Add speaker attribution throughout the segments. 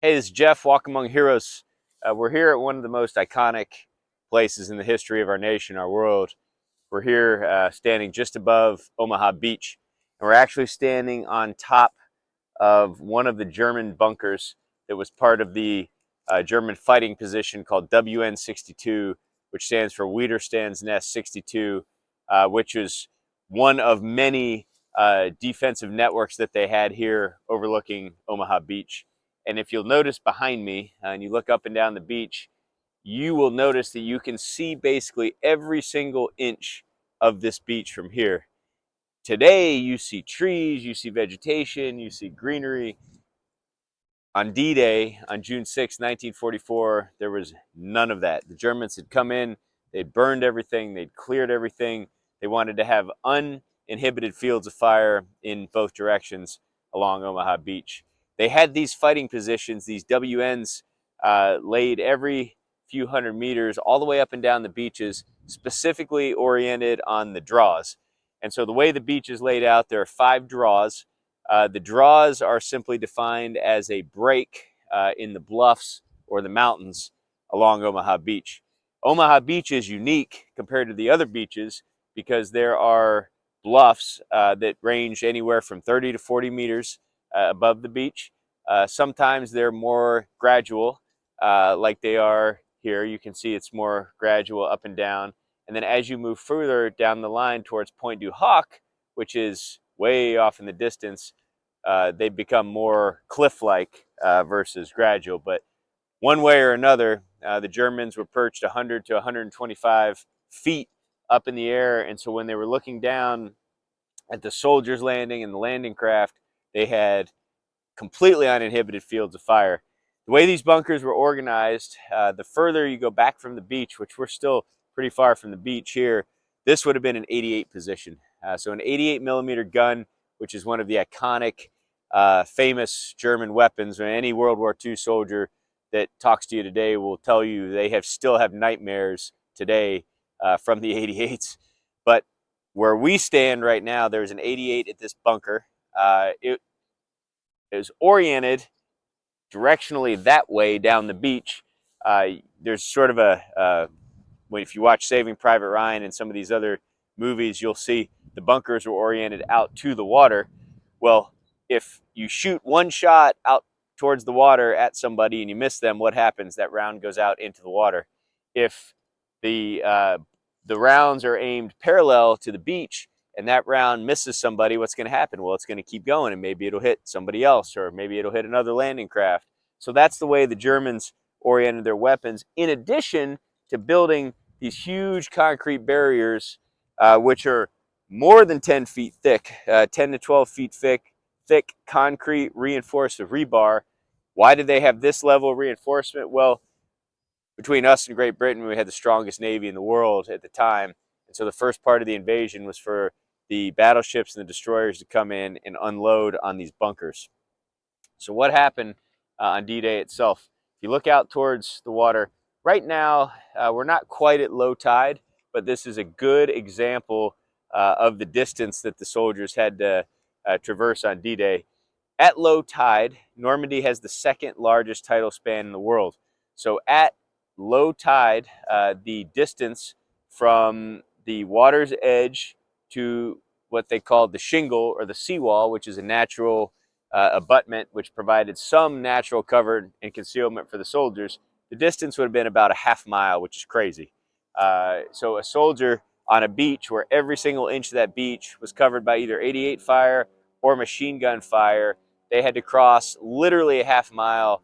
Speaker 1: Hey, this is Jeff, Walk Among Heroes. We're here at one of the most iconic places in the history of our nation, our world. We're here standing just above Omaha Beach, and we're actually standing on top of one of the German bunkers that was part of the German fighting position called WN 62, which stands for Widerstandsnest 62, which is one of many defensive networks that they had here overlooking Omaha Beach. And if you'll notice behind me, and you look up and down the beach, you will notice that you can see basically every single inch of this beach from here. Today, you see trees, you see vegetation, you see greenery. On D-Day, on June 6, 1944, there was none of that. The Germans had come in, they'd burned everything, they'd cleared everything. They wanted to have uninhibited fields of fire in both directions along Omaha Beach. They had these fighting positions, these WNs, laid every few hundred meters all the way up and down the beaches, specifically oriented on the draws. And so the way the beach is laid out, there are 5 draws. The draws are simply defined as a break in the bluffs or the mountains along Omaha Beach. Omaha Beach is unique compared to the other beaches because there are bluffs that range anywhere from 30 to 40 meters above the beach. Sometimes they're more gradual, like they are here. You can see it's more gradual up and down. And then as you move further down the line towards Point du Hoc, which is way off in the distance, they become more cliff-like versus gradual. But one way or another, the Germans were perched 100 to 125 feet up in the air. And so when they were looking down at the soldiers landing and the landing craft, they had completely uninhibited fields of fire. The way these bunkers were organized, the further you go back from the beach, which we're still pretty far from the beach here, this would have been an 88 position. So an 88 millimeter gun, which is one of the iconic, famous German weapons. Any World War II soldier that talks to you today will tell you they still have nightmares today from the 88s. But where we stand right now, there's an 88 at this bunker. It is oriented directionally that way down the beach. There's sort of if you watch Saving Private Ryan and some of these other movies, you'll see the bunkers are oriented out to the water. Well, if you shoot one shot out towards the water at somebody and you miss them, what happens? That round goes out into the water. If the rounds are aimed parallel to the beach and that round misses somebody, what's going to happen? Well, it's going to keep going, and maybe it'll hit somebody else, or maybe it'll hit another landing craft. So that's the way the Germans oriented their weapons, in addition to building these huge concrete barriers, which are more than 10 feet thick, 10 to 12 feet thick concrete reinforced with rebar. Why did they have this level of reinforcement? Well, between us and Great Britain, we had the strongest navy in the world at the time. And so the first part of the invasion was for the battleships and the destroyers to come in and unload on these bunkers. So what happened on D-Day itself? If you look out towards the water, right now we're not quite at low tide, but this is a good example of the distance that the soldiers had to traverse on D-Day. At low tide, Normandy has the second largest tidal span in the world. So at low tide, the distance from the water's edge to what they called the shingle or the seawall, which is a natural abutment which provided some natural cover and concealment for the soldiers, the distance would have been about a half mile, which is crazy. So a soldier on a beach where every single inch of that beach was covered by either 88 fire or machine gun fire, they had to cross literally a half mile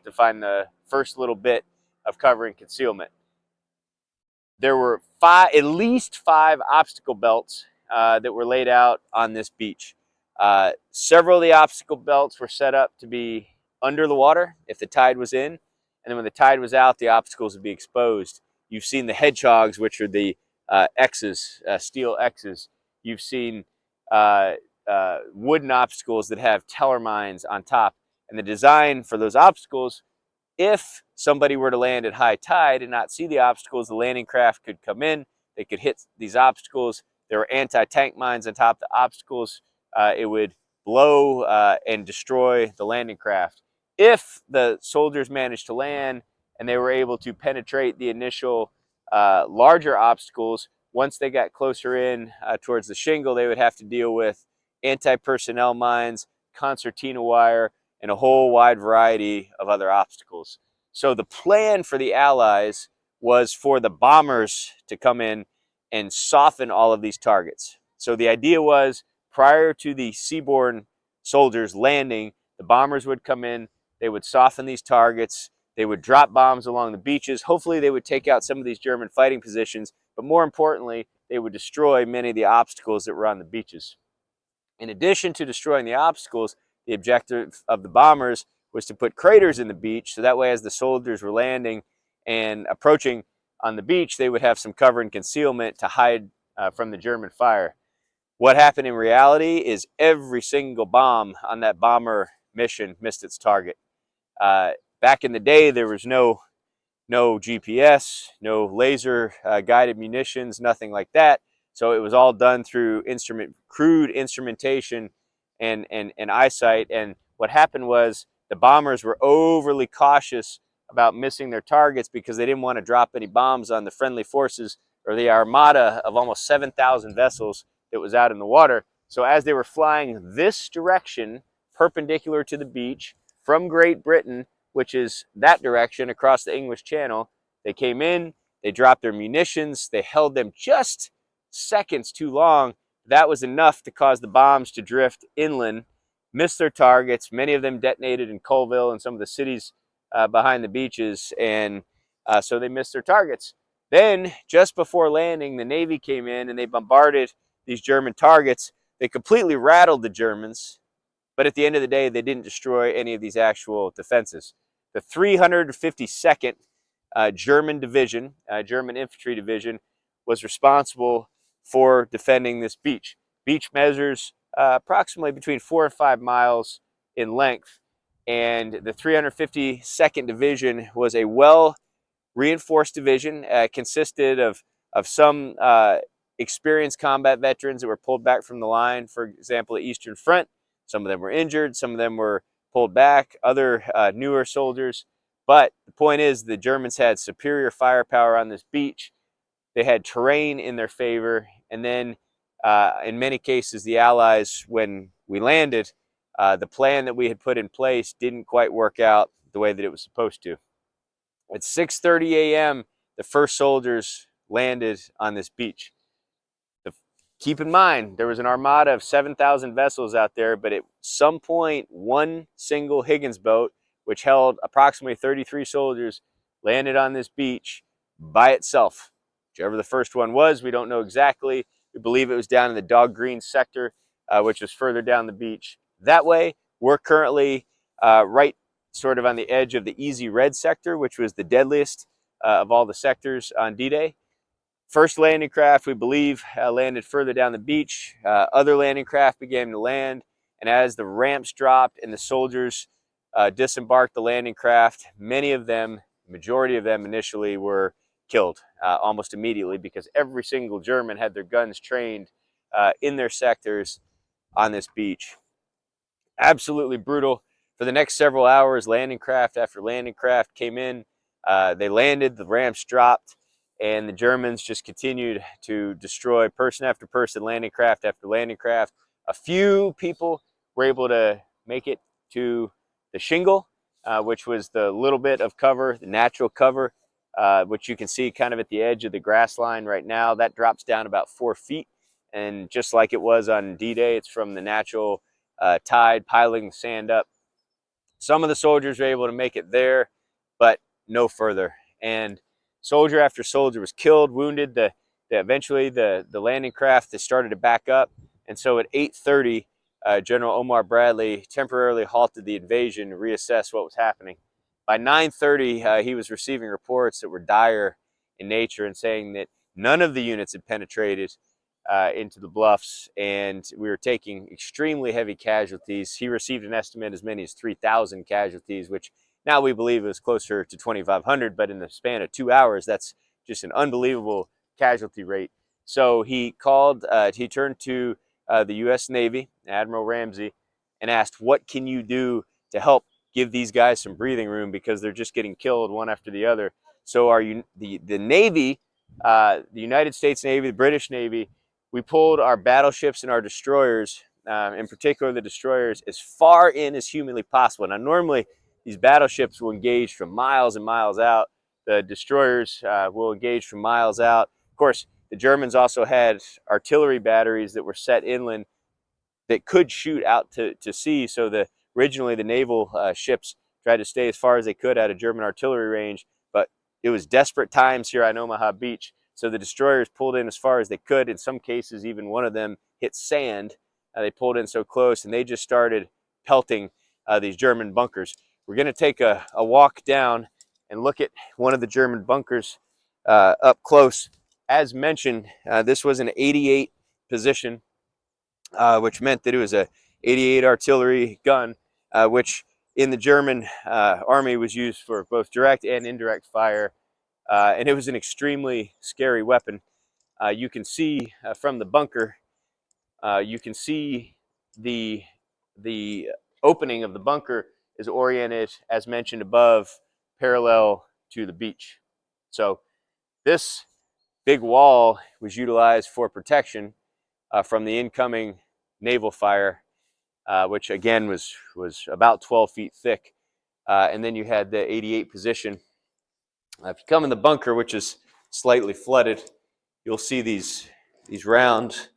Speaker 1: to find the first little bit of cover and concealment. There were at least 5 obstacle belts that were laid out on this beach. Several of the obstacle belts were set up to be under the water if the tide was in, and then when the tide was out, the obstacles would be exposed. You've seen the hedgehogs, which are the X's, steel X's. You've seen wooden obstacles that have teller mines on top. And the design for those obstacles, if somebody were to land at high tide and not see the obstacles, the landing craft could come in, they could hit these obstacles. There were anti-tank mines on top of the obstacles. It would blow and destroy the landing craft. If the soldiers managed to land and they were able to penetrate the initial larger obstacles, once they got closer in towards the shingle, they would have to deal with anti-personnel mines, concertina wire, and a whole wide variety of other obstacles. So the plan for the Allies was for the bombers to come in and soften all of these targets. So the idea was, prior to the seaborne soldiers landing, the bombers would come in, they would soften these targets, they would drop bombs along the beaches. Hopefully they would take out some of these German fighting positions, but more importantly, they would destroy many of the obstacles that were on the beaches. In addition to destroying the obstacles, the objective of the bombers was to put craters in the beach, so that way as the soldiers were landing and approaching on the beach, they would have some cover and concealment to hide from the German fire. What happened in reality is every single bomb on that bomber mission missed its target. Back in the day, there was no GPS, no laser guided munitions, nothing like that. So it was all done through crude instrumentation and eyesight. And what happened was the bombers were overly cautious about missing their targets because they didn't want to drop any bombs on the friendly forces or the armada of almost 7,000 vessels that was out in the water. So as they were flying this direction, perpendicular to the beach from Great Britain, which is that direction across the English Channel, they came in, they dropped their munitions, they held them just seconds too long. That was enough to cause the bombs to drift inland, miss their targets. Many of them detonated in Colville and some of the cities behind the beaches, and so they missed their targets. Then, just before landing, the Navy came in and they bombarded these German targets. They completely rattled the Germans, but at the end of the day, they didn't destroy any of these actual defenses. The 352nd German division, German infantry division, was responsible for defending this beach. Beach measures approximately between 4 and 5 miles in length, and the 352nd division was a well-reinforced division. Consisted of some experienced combat veterans that were pulled back from the line, for example, the Eastern Front. Some of them were injured, some of them were pulled back, other newer soldiers. But the point is, the Germans had superior firepower on this beach. They had terrain in their favor. And then in many cases, the Allies, when we landed, the plan that we had put in place didn't quite work out the way that it was supposed to. At 6:30 a.m., the first soldiers landed on this beach. Keep in mind, there was an armada of 7,000 vessels out there, but at some point, one single Higgins boat, which held approximately 33 soldiers, landed on this beach by itself. Whichever the first one was, we don't know exactly. We believe it was down in the Dog Green sector, which was further down the beach. That way, we're currently right sort of on the edge of the Easy Red sector, which was the deadliest of all the sectors on D-Day. First landing craft, we believe, landed further down the beach. Other landing craft began to land, and as the ramps dropped and the soldiers disembarked the landing craft, many of them, majority of them initially, were killed almost immediately, because every single German had their guns trained in their sectors on this beach. Absolutely brutal. For the next several hours, landing craft after landing craft came in. They landed, the ramps dropped, and the Germans just continued to destroy person after person, landing craft after landing craft. A few people were able to make it to the shingle, which was the little bit of cover, the natural cover, which you can see kind of at the edge of the grass line right now. That drops down about 4 feet. And just like it was on D-Day, it's from the natural tide piling the sand up. Some of the soldiers were able to make it there, but no further. And soldier after soldier was killed, wounded. Eventually, the landing craft, they started to back up. And so at 8:30, General Omar Bradley temporarily halted the invasion to reassess what was happening. By 9:30, he was receiving reports that were dire in nature and saying that none of the units had penetrated into the bluffs, and we were taking extremely heavy casualties. He received an estimate as many as 3,000 casualties, which now we believe it was closer to 2,500, but in the span of 2 hours, that's just an unbelievable casualty rate. So he turned to the U.S. Navy, Admiral Ramsey, and asked, what can you do to help give these guys some breathing room because they're just getting killed one after the other. So the Navy, the United States Navy, the British Navy, we pulled our battleships and our destroyers, in particular the destroyers, as far in as humanly possible. Now, normally these battleships will engage from miles and miles out. The destroyers will engage from miles out. Of course, the Germans also had artillery batteries that were set inland that could shoot out to sea. So originally the naval ships tried to stay as far as they could out of German artillery range, but it was desperate times here on Omaha Beach. So the destroyers pulled in as far as they could. In some cases, even one of them hit sand. They pulled in so close, and they just started pelting these German bunkers. We're going to take a walk down and look at one of the German bunkers up close. As mentioned, this was an 88 position, which meant that it was a 88 artillery gun, which in the German army was used for both direct and indirect fire. And it was an extremely scary weapon. You can see from the bunker, you can see the opening of the bunker is oriented, as mentioned above, parallel to the beach. So this big wall was utilized for protection from the incoming naval fire, which again was about 12 feet thick. And then you had the 88 position. If you come in the bunker, which is slightly flooded, you'll see these round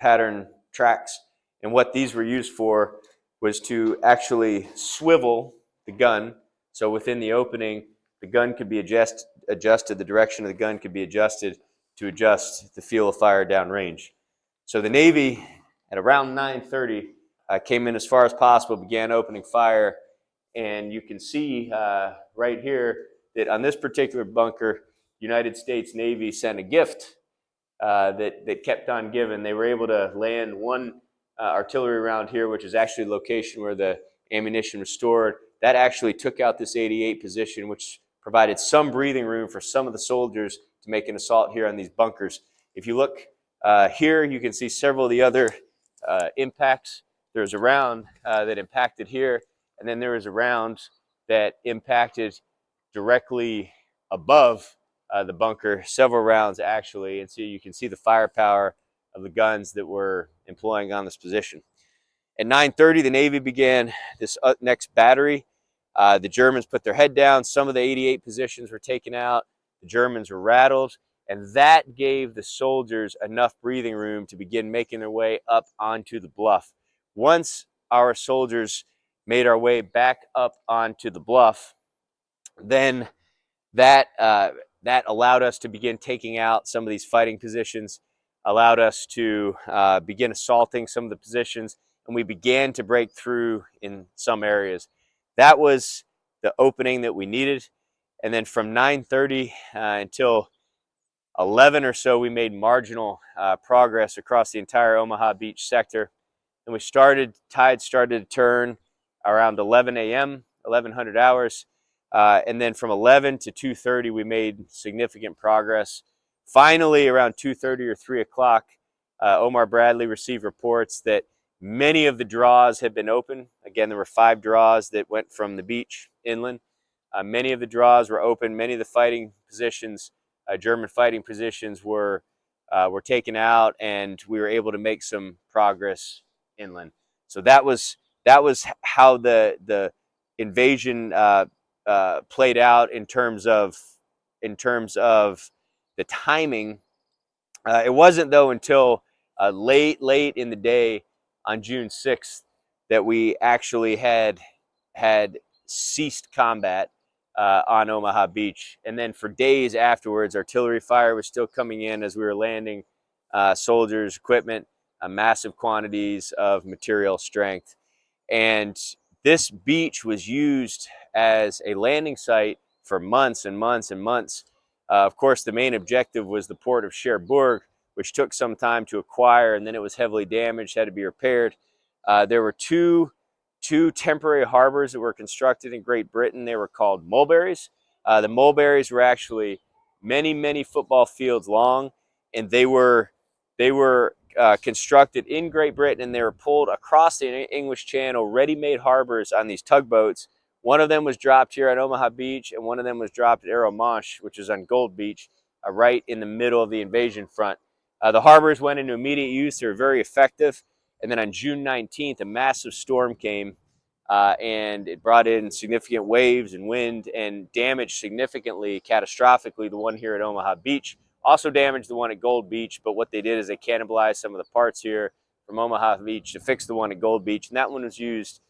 Speaker 1: pattern tracks. And what these were used for was to actually swivel the gun. So within the opening, the gun could be adjusted, the direction of the gun could be adjusted to adjust the field of fire downrange. So the Navy, at around 9:30, came in as far as possible, began opening fire. And you can see right here that on this particular bunker, United States Navy sent a gift that kept on giving. They were able to land one artillery round here, which is actually the location where the ammunition was stored. That actually took out this 88 position, which provided some breathing room for some of the soldiers to make an assault here on these bunkers. If you look here, you can see several of the other impacts. There's a round that impacted here, and then there was a round that impacted directly above the bunker, several rounds actually, and so you can see the firepower of the guns that were employing on this position. At 9:30, the Navy began this next battery. The Germans put their head down. Some of the 88 positions were taken out. The Germans were rattled, and that gave the soldiers enough breathing room to begin making their way up onto the bluff. Once our soldiers made our way back up onto the bluff, then that allowed us to begin taking out some of these fighting positions, allowed us to begin assaulting some of the positions, and we began to break through in some areas. That was the opening that we needed. And then from 9:30 until 11 or so, we made marginal progress across the entire Omaha Beach sector. And tide started to turn around 11 a.m., 1100 hours. And then from 11 to 2:30, we made significant progress. Finally, around 2:30 or 3 o'clock, Omar Bradley received reports that many of the draws had been open. Again, there were 5 draws that went from the beach inland. Many of the draws were open. Many of the fighting positions, German fighting positions, were taken out, and we were able to make some progress inland. So that was how the invasion played out in terms of the timing. It wasn't though until late in the day on June 6th that we actually had ceased combat on Omaha Beach, and then for days afterwards, artillery fire was still coming in as we were landing soldiers, equipment, massive quantities of material strength. And this beach was used as a landing site for months and months and months. Of course, the main objective was the port of Cherbourg, which took some time to acquire, and then it was heavily damaged, had to be repaired. There were two temporary harbors that were constructed in Great Britain. They were called mulberries. The mulberries were actually many football fields long, and they were constructed in Great Britain, and they were pulled across the English Channel, ready-made harbors on these tugboats. One of them was dropped here at Omaha Beach, and one of them was dropped at Arrow-Manche, which is on Gold Beach, right in the middle of the invasion front. The harbors went into immediate use. They were very effective. And then on June 19th, a massive storm came, and it brought in significant waves and wind and damaged significantly, catastrophically, the one here at Omaha Beach. Also damaged the one at Gold Beach, but what they did is they cannibalized some of the parts here from Omaha Beach to fix the one at Gold Beach, and that one was used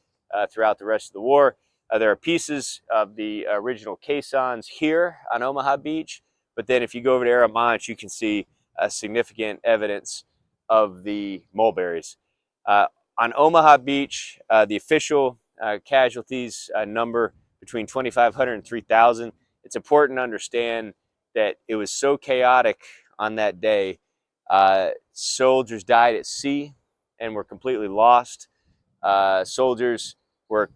Speaker 1: throughout the rest of the war. There are pieces of the original caissons here on Omaha Beach, but then if you go over to Arrow-Manche, you can see significant evidence of the mulberries. On Omaha Beach, the official casualties number between 2,500 and 3,000. It's important to understand that it was so chaotic on that day. Soldiers died at sea and were completely lost. Soldiers were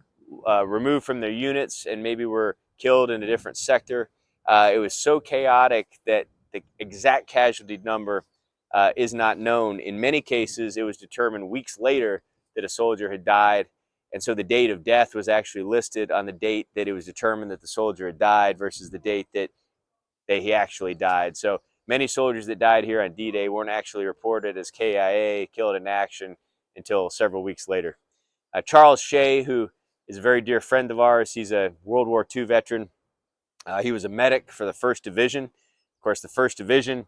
Speaker 1: removed from their units and maybe were killed in a different sector. It was so chaotic that the exact casualty number is not known. In many cases, it was determined weeks later that a soldier had died, and so the date of death was actually listed on the date that it was determined that the soldier had died versus the date that he actually died. So many soldiers that died here on D-Day weren't actually reported as KIA, killed in action, until several weeks later. Charles Shea, who is a very dear friend of ours, he's a World War II veteran. He was a medic for the 1st Division. Of course, the 1st Division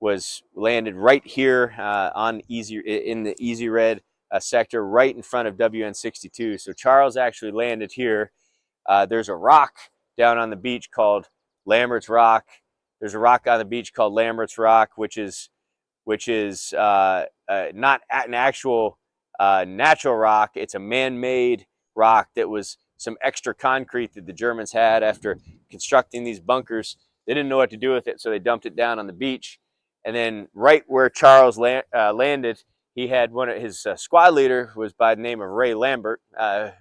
Speaker 1: was landed right here in the Easy Red sector, right in front of WN62. So Charles actually landed here. There's a rock down on the beach called Lambert's Rock. There's a rock on the beach called Lambert's Rock, which is not an actual natural rock. It's a man-made rock that was some extra concrete that the Germans had after constructing these bunkers. They didn't know what to do with it, so they dumped it down on the beach. And then right where Charles landed, he had one of his squad leader was by the name of Ray Lambert,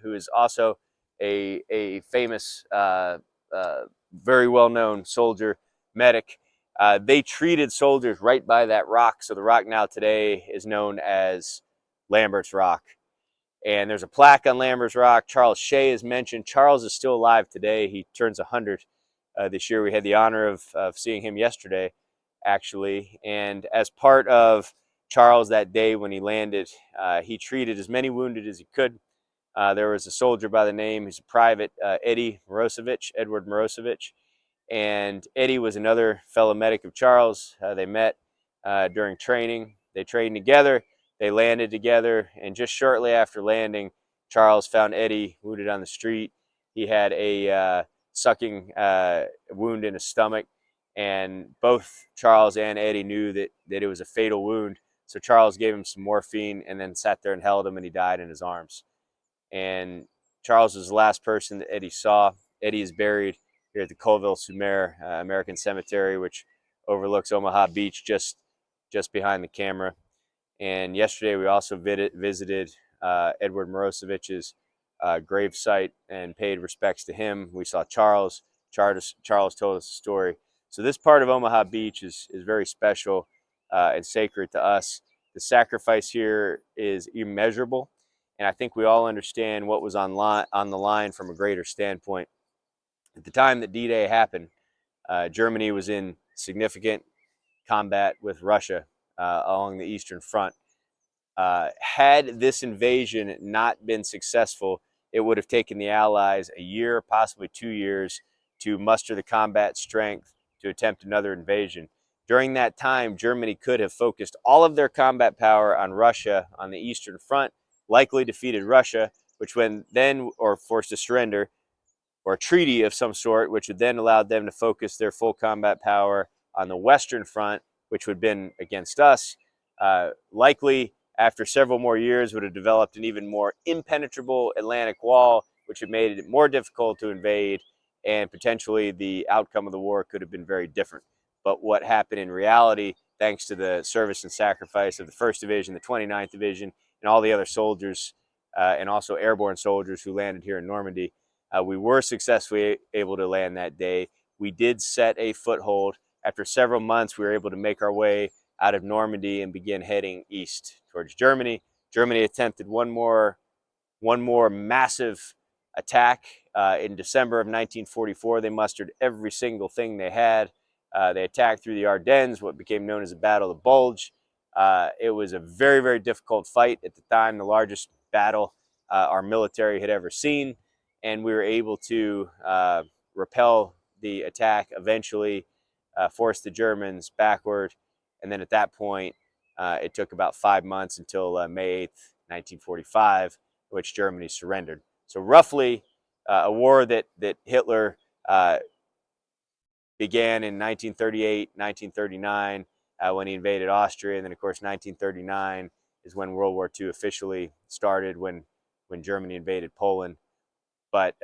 Speaker 1: who is also a famous, very well-known soldier medic. They treated soldiers right by that rock, so the rock now today is known as Lambert's Rock. And there's a plaque on Lambert's Rock. Charles Shea is mentioned. Charles is still alive today. He turns 100 this year. We had the honor of seeing him yesterday, actually. And as part of Charles that day when he landed, he treated as many wounded as he could. There was a soldier by the name, he's a private, Edward Morosevich. And Eddie was another fellow medic of Charles. They met during training. They trained together. They landed together, and just shortly after landing, Charles found Eddie wounded on the street. He had a sucking wound in his stomach, and both Charles and Eddie knew that it was a fatal wound. So Charles gave him some morphine and then sat there and held him, and he died in his arms. And Charles was the last person that Eddie saw. Eddie is buried here at the Colville-sur-Mer American Cemetery, which overlooks Omaha Beach, just behind the camera. And yesterday we also visited Edward Morosevich's grave site and paid respects to him. We saw Charles. Charles told us a story. So this part of Omaha Beach is very special and sacred to us. The sacrifice here is immeasurable, and I think we all understand what was on the line from a greater standpoint. At the time that D-Day happened, Germany was in significant combat with Russia along the Eastern Front. Had this invasion not been successful, it would have taken the Allies a year, possibly 2 years, to muster the combat strength to attempt another invasion. During that time, Germany could have focused all of their combat power on Russia on the Eastern Front, likely defeated Russia, which or forced to surrender, or a treaty of some sort, which would then allow them to focus their full combat power on the Western Front, which would have been against us. Likely, after several more years, would have developed an even more impenetrable Atlantic wall, which had made it more difficult to invade, and potentially the outcome of the war could have been very different. But what happened in reality, thanks to the service and sacrifice of the 1st Division, the 29th Division, and all the other soldiers, and also airborne soldiers who landed here in Normandy, we were successfully able to land that day. We did set a foothold. After several months, we were able to make our way out of Normandy and began heading east towards Germany. Germany attempted one more massive attack in December of 1944. They mustered every single thing they had. They attacked through the Ardennes, what became known as the Battle of the Bulge. It was a very, very difficult fight at the time, the largest battle our military had ever seen, and we were able to repel the attack, eventually force the Germans backward, and then at that point, it took about 5 months until May 8th, 1945, in which Germany surrendered. So roughly, a war that Hitler began in 1938, 1939, when he invaded Austria, and then of course 1939 is when World War II officially started, when Germany invaded Poland. But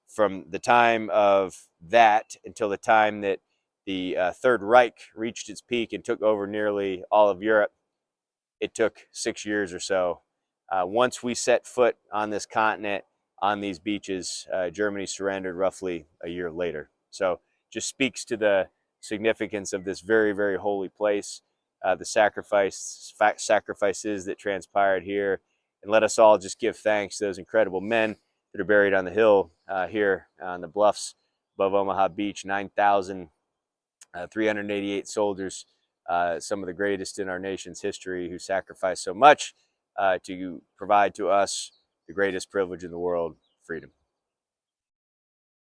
Speaker 1: from the time of that until the time that the Third Reich reached its peak and took over nearly all of Europe, it took 6 years or so. Once we set foot on this continent, on these beaches, Germany surrendered roughly a year later. So just speaks to the significance of this very, very holy place, the sacrifices that transpired here. And let us all just give thanks to those incredible men that are buried on the hill here on the bluffs above Omaha Beach. 9,388 soldiers, some of the greatest in our nation's history, who sacrificed so much to provide to us the greatest privilege in the world, freedom.